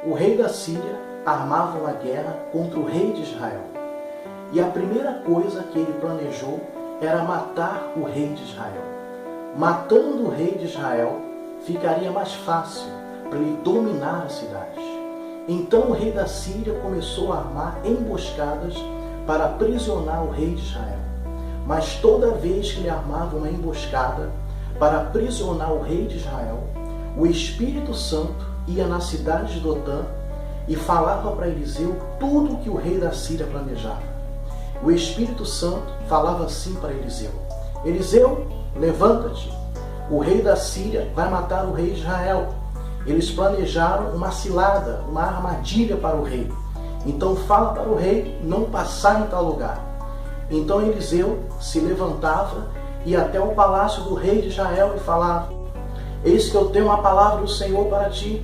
o rei da Síria armava uma guerra contra o rei de Israel. E a primeira coisa que ele planejou era matar o rei de Israel. Matando o rei de Israel, ficaria mais fácil para ele dominar a cidade. Então o rei da Síria começou a armar emboscadas para aprisionar o rei de Israel. Mas toda vez que ele armava uma emboscada para aprisionar o rei de Israel, o Espírito Santo ia na cidade de Dotã e falava para Eliseu tudo o que o rei da Síria planejava. O Espírito Santo falava assim para Eliseu: Eliseu, levanta-te, o rei da Síria vai matar o rei de Israel. Eles planejaram uma cilada, uma armadilha para o rei. Então fala para o rei não passar em tal lugar. Então Eliseu se levantava e ia até o palácio do rei de Israel e falava: eis que eu tenho uma palavra do Senhor para ti.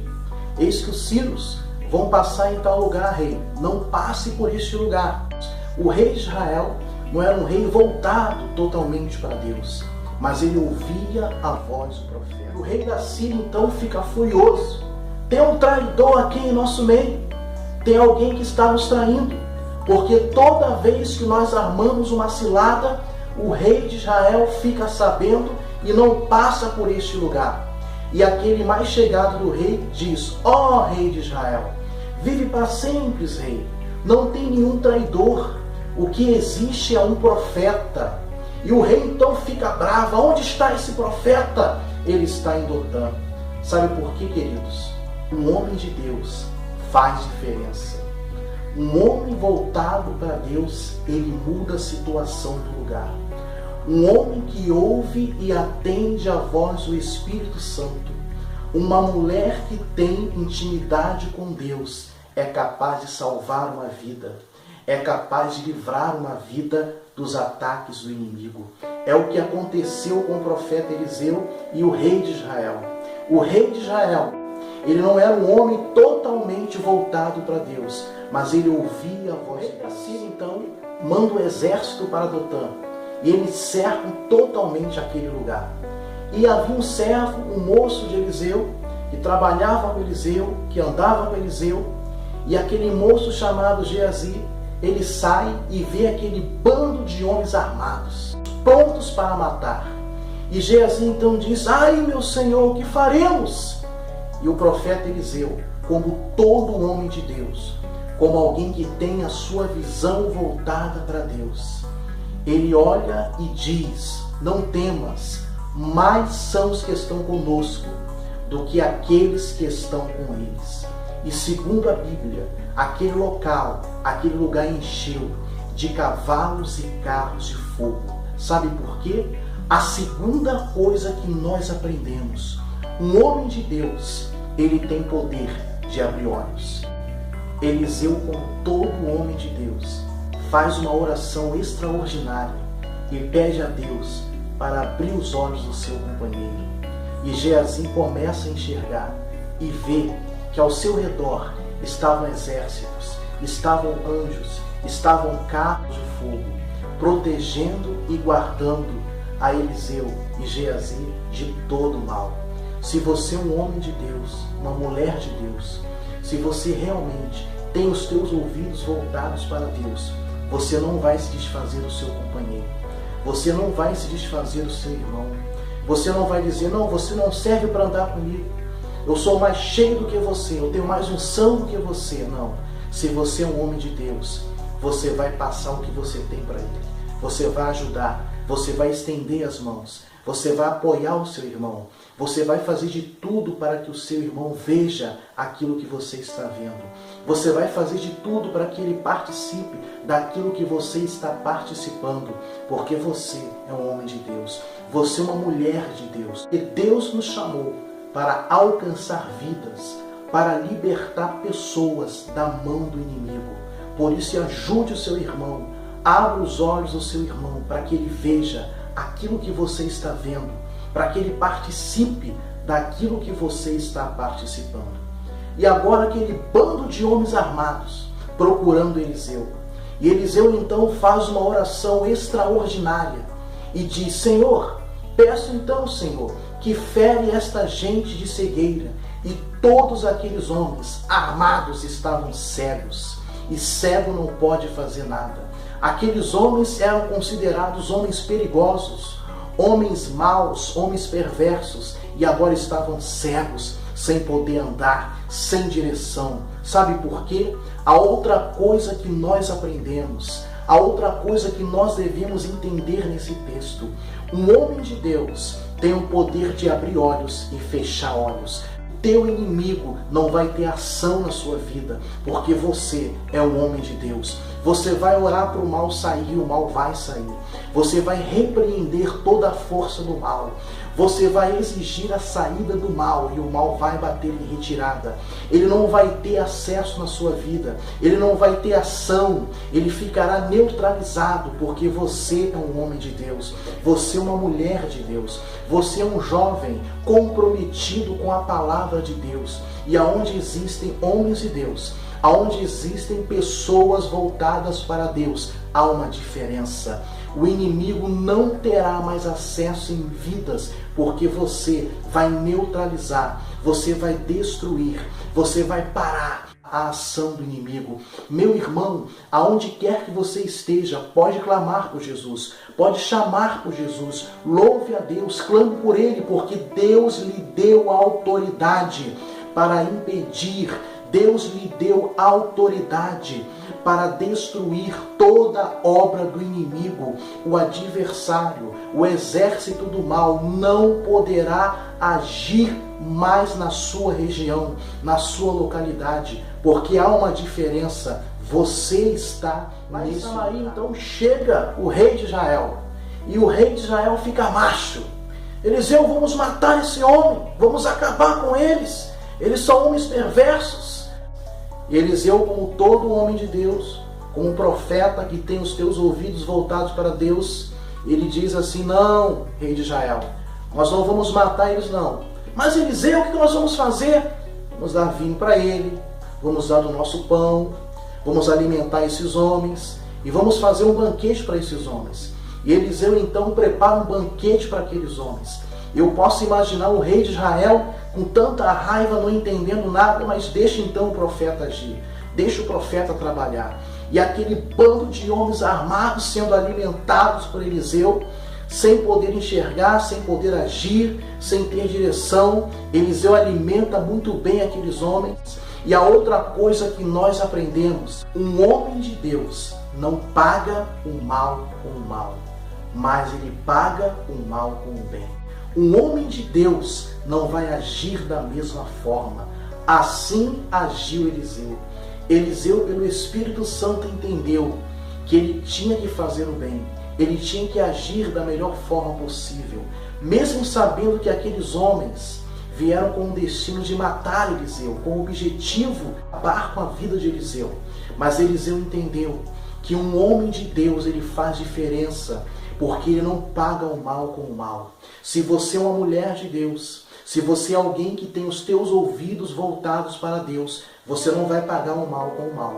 Eis que os sírios vão passar em tal lugar, rei. Não passe por este lugar. O rei de Israel não era um rei voltado totalmente para Deus, mas ele ouvia a voz do profeta. O rei da Síria então fica furioso. Tem um traidor aqui em nosso meio. Tem alguém que está nos traindo. Porque toda vez que nós armamos uma cilada, o rei de Israel fica sabendo e não passa por este lugar. E aquele mais chegado do rei diz: ó rei de Israel, vive para sempre, rei. Não tem nenhum traidor. O que existe é um profeta. E o rei então fica bravo. Onde está esse profeta? Ele está em Dotã. Sabe por quê, queridos? Um homem de Deus faz diferença. Um homem voltado para Deus, ele muda a situação do lugar. Um homem que ouve e atende a voz do Espírito Santo. Uma mulher que tem intimidade com Deus é capaz de salvar uma vida. É capaz de livrar uma vida dos ataques do inimigo. É o que aconteceu com o profeta Eliseu e o rei de Israel. O rei de Israel, ele não era um homem totalmente voltado para Deus, mas ele ouvia a voz de Deus. Assim, então, manda o exército para Dotã e eles cercam totalmente aquele lugar. E havia um servo, um moço de Eliseu, que trabalhava com Eliseu, que andava com Eliseu, e aquele moço chamado Geazi, ele sai e vê aquele bando de homens armados, prontos para matar. E Geazi então diz: ai, meu senhor, o que faremos? E o profeta Eliseu, como todo homem de Deus, como alguém que tem a sua visão voltada para Deus, ele olha e diz: não temas, mais são os que estão conosco do que aqueles que estão com eles. E segundo a Bíblia, aquele local, aquele lugar encheu de cavalos e carros de fogo. Sabe por quê? A segunda coisa que nós aprendemos: um homem de Deus, ele tem poder de abrir olhos. Eliseu, como todo homem de Deus, faz uma oração extraordinária e pede a Deus para abrir os olhos do seu companheiro. E Geazi começa a enxergar e vê que ao seu redor estavam exércitos, estavam anjos, estavam carros de fogo, protegendo e guardando a Eliseu e Geazi de todo o mal. Se você é um homem de Deus, uma mulher de Deus, se você realmente tem os teus ouvidos voltados para Deus, você não vai se desfazer do seu companheiro, você não vai se desfazer do seu irmão, você não vai dizer: não, você não serve para andar comigo, eu sou mais cheio do que você, eu tenho mais unção do que você. Não. Se você é um homem de Deus, você vai passar o que você tem para ele. Você vai ajudar, você vai estender as mãos, você vai apoiar o seu irmão, você vai fazer de tudo para que o seu irmão veja aquilo que você está vendo. Você vai fazer de tudo para que ele participe daquilo que você está participando, porque você é um homem de Deus, você é uma mulher de Deus. E Deus nos chamou para alcançar vidas, para libertar pessoas da mão do inimigo. Por isso, ajude o seu irmão, abra os olhos do seu irmão para que ele veja aquilo que você está vendo, para que ele participe daquilo que você está participando. E agora aquele bando de homens armados procurando Eliseu. E Eliseu então faz uma oração extraordinária e diz: Senhor, peço então, Senhor, que fere esta gente de cegueira, E todos aqueles homens armados estavam cegos. E cego não pode fazer nada. Aqueles homens eram considerados homens perigosos, homens maus, homens perversos, e agora estavam cegos, sem poder andar, sem direção. Sabe por quê? A outra coisa que nós aprendemos, a outra coisa que nós devemos entender nesse texto: um homem de Deus tem o poder de abrir olhos e fechar olhos. Teu inimigo não vai ter ação na sua vida, porque você é um homem de Deus. Você vai orar para o mal sair, o mal vai sair. Você vai repreender toda a força do mal. Você vai exigir a saída do mal e o mal vai bater em retirada. Ele não vai ter acesso na sua vida. Ele não vai ter ação. Ele ficará neutralizado, porque você é um homem de Deus. Você é uma mulher de Deus. Você é um jovem comprometido com a palavra de Deus. E aonde existem homens de Deus, aonde existem pessoas voltadas para Deus, há uma diferença. O inimigo não terá mais acesso em vidas, porque você vai neutralizar, você vai destruir, você vai parar a ação do inimigo. Meu irmão, aonde quer que você esteja, pode clamar por Jesus, pode chamar por Jesus, louve a Deus, clame por Ele, porque Deus lhe deu a autoridade para impedir, Deus lhe deu autoridade para destruir toda obra do inimigo. O adversário, o exército do mal não poderá agir mais na sua região, na sua localidade, porque há uma diferença. Você está nesse lugar. Então chega o rei de Israel, e o rei de Israel fica macho. Eliseu, vamos matar esse homem, vamos acabar com eles. Eles são homens perversos. E Eliseu, como todo homem de Deus, como um profeta que tem os teus ouvidos voltados para Deus, ele diz assim: não, rei de Israel, nós não vamos matar eles não. Mas Eliseu, o que nós vamos fazer? Vamos dar vinho para ele, vamos dar do nosso pão, vamos alimentar esses homens e vamos fazer um banquete para esses homens. E Eliseu então prepara um banquete para aqueles homens. Eu posso imaginar o rei de Israel com tanta raiva, não entendendo nada, mas deixa então o profeta agir, deixa o profeta trabalhar. E aquele bando de homens armados sendo alimentados por Eliseu, sem poder enxergar, sem poder agir, sem ter direção, Eliseu alimenta muito bem aqueles homens. E a outra coisa que nós aprendemos: um homem de Deus não paga o mal com o mal, mas ele paga o mal com o bem. Um homem de Deus não vai agir da mesma forma. Assim agiu Eliseu. Eliseu, pelo Espírito Santo, entendeu que ele tinha que fazer o bem. Ele tinha que agir da melhor forma possível, mesmo sabendo que aqueles homens vieram com o destino de matar Eliseu, com o objetivo de acabar com a vida de Eliseu. Mas Eliseu entendeu que um homem de Deus, ele faz diferença, porque ele não paga o mal com o mal. Se você é uma mulher de Deus, se você é alguém que tem os teus ouvidos voltados para Deus, você não vai pagar o mal com o mal.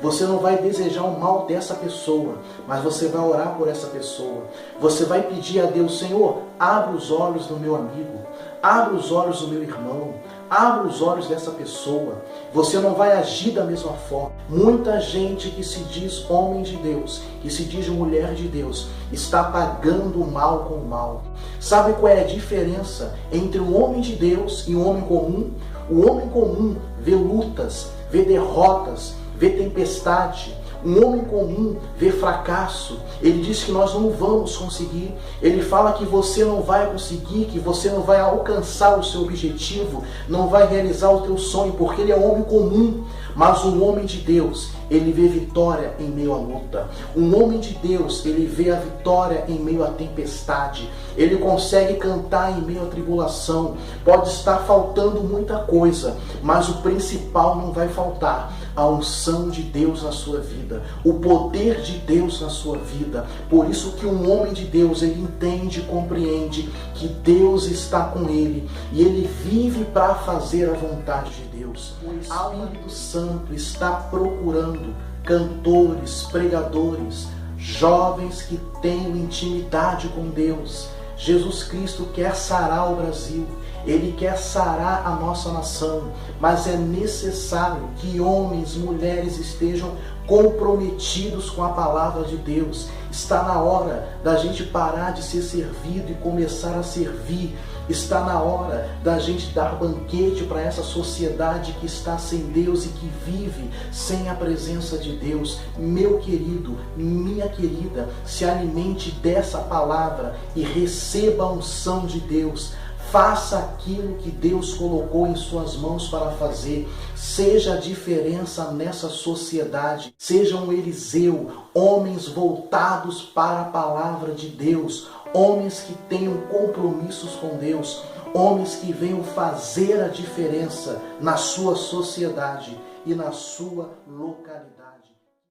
Você não vai desejar o mal dessa pessoa, mas você vai orar por essa pessoa. Você vai pedir a Deus: Senhor, abre os olhos do meu amigo, abre os olhos do meu irmão, abre os olhos dessa pessoa. Você não vai agir da mesma forma. Muita gente que se diz homem de Deus, que se diz mulher de Deus, está pagando o mal com o mal. Sabe qual é a diferença entre um homem de Deus e um homem comum? O homem comum vê lutas, vê derrotas, vê tempestade. Um homem comum vê fracasso. Ele diz que nós não vamos conseguir. Ele fala que você não vai conseguir, que você não vai alcançar o seu objetivo, não vai realizar o teu sonho, porque ele é um homem comum. Mas um homem de Deus, ele vê vitória em meio à luta. Um homem de Deus, ele vê a vitória em meio à tempestade. Ele consegue cantar em meio à tribulação. Pode estar faltando muita coisa, mas o principal não vai faltar: a unção de Deus na sua vida, o poder de Deus na sua vida. Por isso que um homem de Deus, ele entende e compreende que Deus está com ele e ele vive para fazer a vontade de Deus. O Espírito Santo está procurando cantores, pregadores, jovens que tenham intimidade com Deus. Jesus Cristo quer sarar o Brasil. Ele quer sarar a nossa nação, mas é necessário que homens, mulheres estejam comprometidos com a palavra de Deus. Está na hora da gente parar de ser servido e começar a servir. Está na hora da gente dar banquete para essa sociedade que está sem Deus e que vive sem a presença de Deus. Meu querido, minha querida, se alimente dessa palavra e receba a unção de Deus. Faça aquilo que Deus colocou em suas mãos para fazer. Seja a diferença nessa sociedade. Seja um Eliseu, homens voltados para a palavra de Deus. Homens que tenham compromissos com Deus. Homens que venham fazer a diferença na sua sociedade e na sua localidade.